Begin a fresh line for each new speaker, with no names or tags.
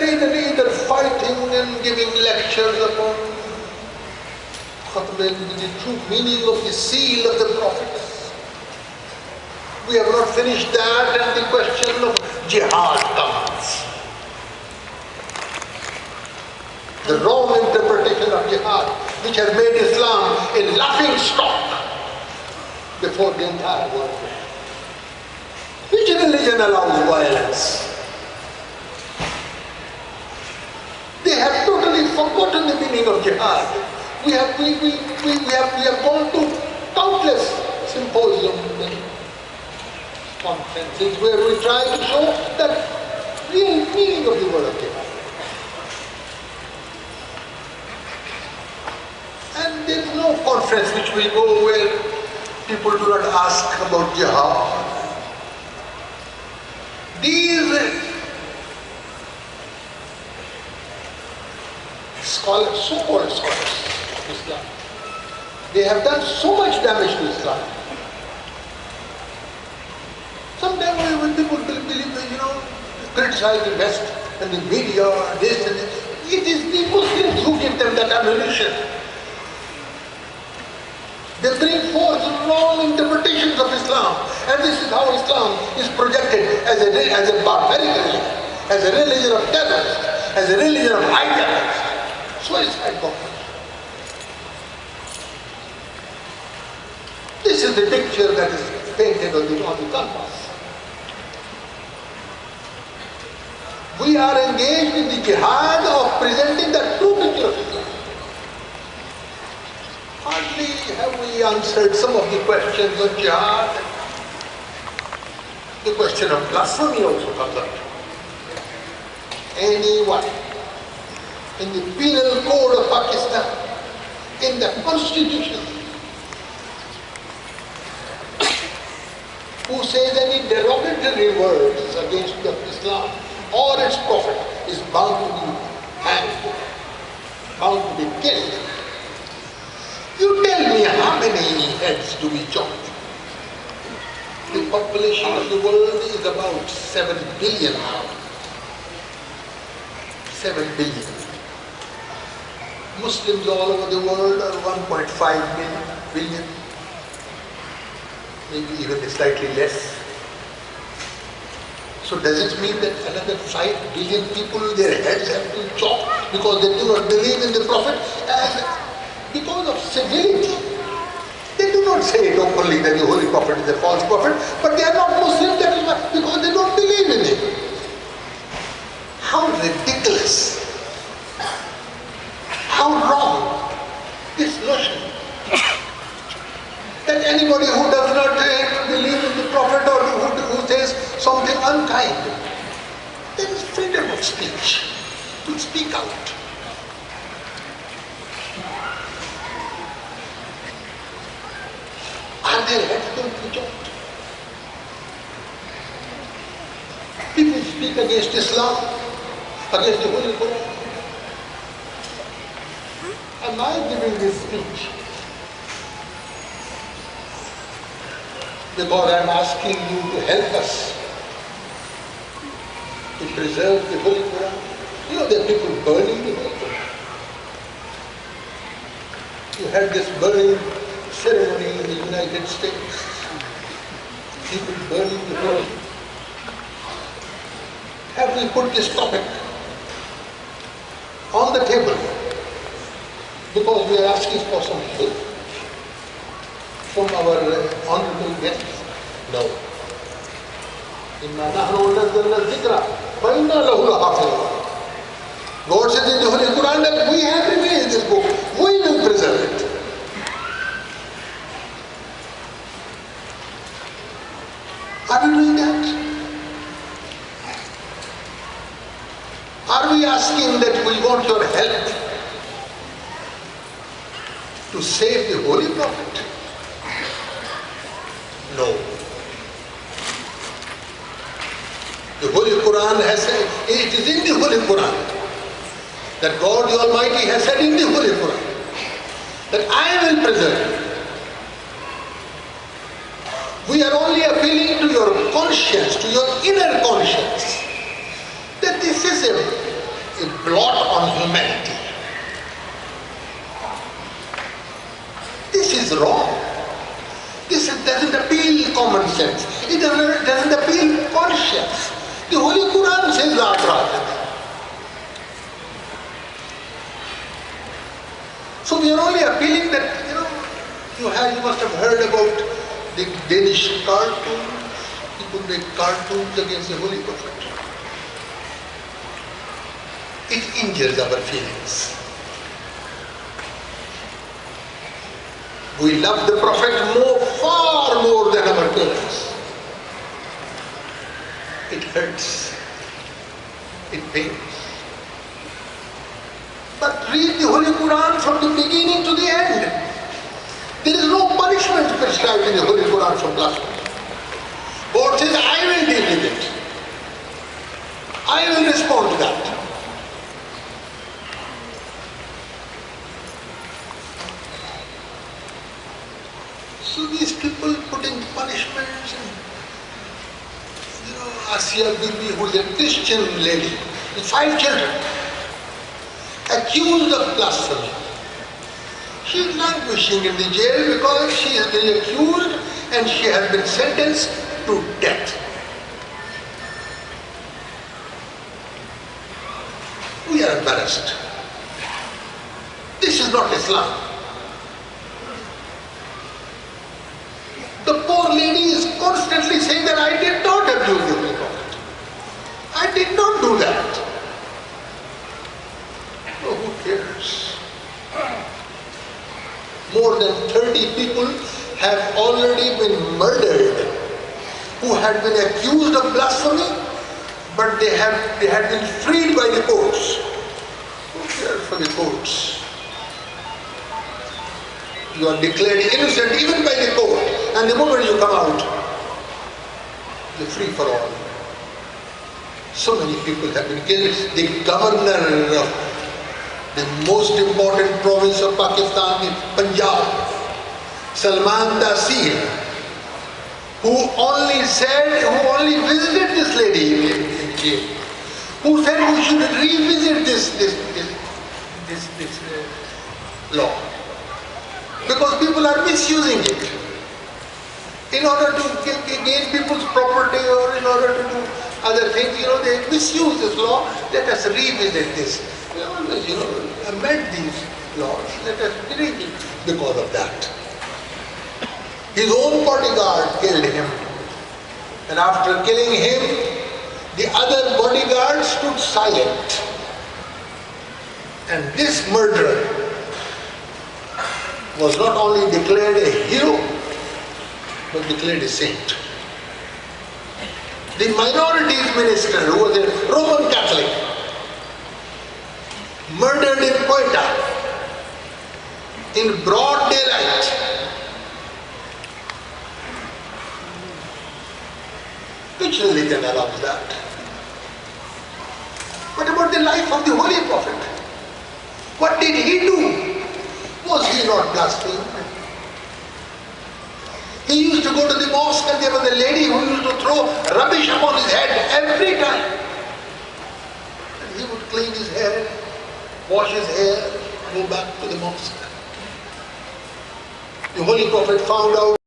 either fighting and giving lectures upon the true meaning of the seal of the prophets. We have not finished that, and the question of jihad comes. The wrong interpretation of jihad, which has made Islam a laughing stock before the entire world. Which religion allows violence? They have totally forgotten the meaning of jihad. We have gone to countless symposiums and conferences where we try to show the real meaning of the word of jihad. And there is no conference which we go where people do not ask about jihad. These scholars, so-called scholars of Islam, they have done so much damage to Islam. Sometimes when people believe, criticize the West and the media, this and that, it is the Muslims who give them that ammunition. They bring forth wrong interpretations of Islam, and this is how Islam is projected as a barbaric religion, as a religion of terrorists, as a religion of hijackers, suicide bombers. This is the picture that is painted on the canvas. We are engaged in the jihad of presenting the true picture of Islam. Hardly have we answered some of the questions of jihad. The question of blasphemy also comes up. Anyone in the penal code of Pakistan, in the constitution, who says any derogatory words against Islam or its prophet is bound to be hanged, bound to be killed. You tell me how many heads do we chop? The population of the world is about 7 billion now. 7 billion. Muslims all over the world are 1.5 billion. Maybe even slightly less. So does it mean that another 5 billion people, their heads have been chopped because they do not believe in the Prophet? And because of civility, they do not say it openly that the Holy Prophet is a false prophet, but they are not Muslims because they don't believe in him. How ridiculous! How wrong this notion that anybody who does not believe in the Prophet or who says something unkind, there is freedom of speech to speak out. And their heads don't be chopped. People speak against Islam, against the Holy Quran. Am I giving this speech because I am asking you to help us to preserve the Holy Quran? You know, there are people burning the Holy Quran. You had this burning ceremony in the United States. People burning the Quran. Have we put this topic on the table because we are asking for some help from our honorable guests? No. God says in the Holy Quran that we have revealed this book. We will preserve it. Are we doing that? Are we asking that we want your help to save the Holy Prophet? No. The Holy Quran has said, it is in the Holy Quran that God the Almighty has said in the Holy Quran that I will preserve it. We are only appealing to your conscience, to your inner conscience, that this is a a blot on humanity. This is wrong. This doesn't appeal common sense. It doesn't appeal conscience. The Holy Quran says that rather. So we are only appealing that, you must have heard about the Danish cartoons. People make cartoons against the Holy Prophet. It injures our feelings. We love the Prophet far more than our parents. It hurts. It pains. But read the Holy Quran from the beginning to the end. There is no punishment prescribed in the Holy Quran for blasphemy. God says, I will deal with it. I will respond to that. So these people putting punishments, Asiya Bibi, who is a Christian lady, with 5 children, accused of blasphemy. She is languishing in the jail because she has been accused and she has been sentenced to death. We are embarrassed. This is not Islam. The poor lady is constantly saying that I did not abuse the Holy Prophet. I did not do that. Oh, who cares? More than 30 people have already been murdered who had been accused of blasphemy, but they had been freed by the courts. Who cares for the courts? You are declared innocent even by the court, and the moment you come out, you're free for all. So many people have been killed. The governor of the most important province of Pakistan, Punjab, Salman Nazir, who only visited this lady in jail, who said we should revisit this law. Because people are misusing it. In order to gain people's property or in order to do other things, they misuse this law. Let us revisit this. We always, amend these laws. Let us revisit because of that. His own bodyguard killed him. And after killing him, the other bodyguard stood silent. And this murderer was not only declared a hero, but declared a saint. The minorities minister, who was a Roman Catholic, murdered in Quetta in broad daylight. Which religion allows that? What about the life of the Holy Prophet? What did he do? Was he not blasphemed? He used to go to the mosque and there was a lady who used to throw rubbish upon his head every time. And he would clean his hair, wash his hair, go back to the mosque. The Holy Prophet found out